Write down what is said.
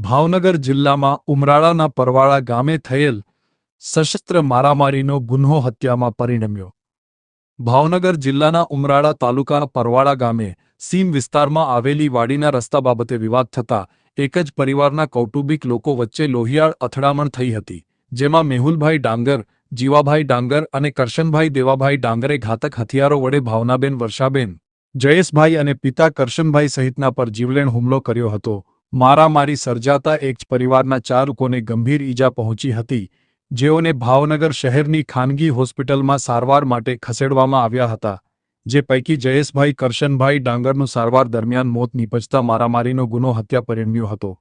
ભાવનગર જિલ્લામાં ઉમરાળાના પરવાળા ગામે થયેલ સશસ્ત્ર મારામારીનો ગુન્હો હત્યામાં પરિણમ્યો। ભાવનગર જિલ્લાના ઉમરાળા તાલુકાના પરવાળા ગામે સીમ વિસ્તારમાં આવેલી વાડીના રસ્તા બાબતે વિવાદ થતા એક જ પરિવારના કૌટુંબિક લોકો વચ્ચે લોહિયાળ અથડામણ થઈ હતી, જેમાં મેહુલભાઈ ડાંગર, જીવાભાઈ ડાંગર અને કરશનભાઈ દેવાભાઈ ડાંગરે ઘાતક હથિયારો વડે ભાવનાબેન, વર્ષાબેન, જયેશભાઈ અને પિતા કરશનભાઈ સહિતના પર જીવલેણ હુમલો કર્યો હતો। મારામારી સર્જાતા એક જ પરિવારના 4 લોકોને ગંભીર ઈજા પહોંચી હતી, જેઓને ભાવનગર શહેરની ખાનગી હોસ્પિટલમાં સારવાર માટે ખસેડવામાં આવ્યા હતા, જે પૈકી જયેશભાઈ કરશનભાઈ ડાંગરનું સારવાર દરમિયાન મોત નીપજતા મારામારીનો ગુનો હત્યા પરિણમ્યો હતો।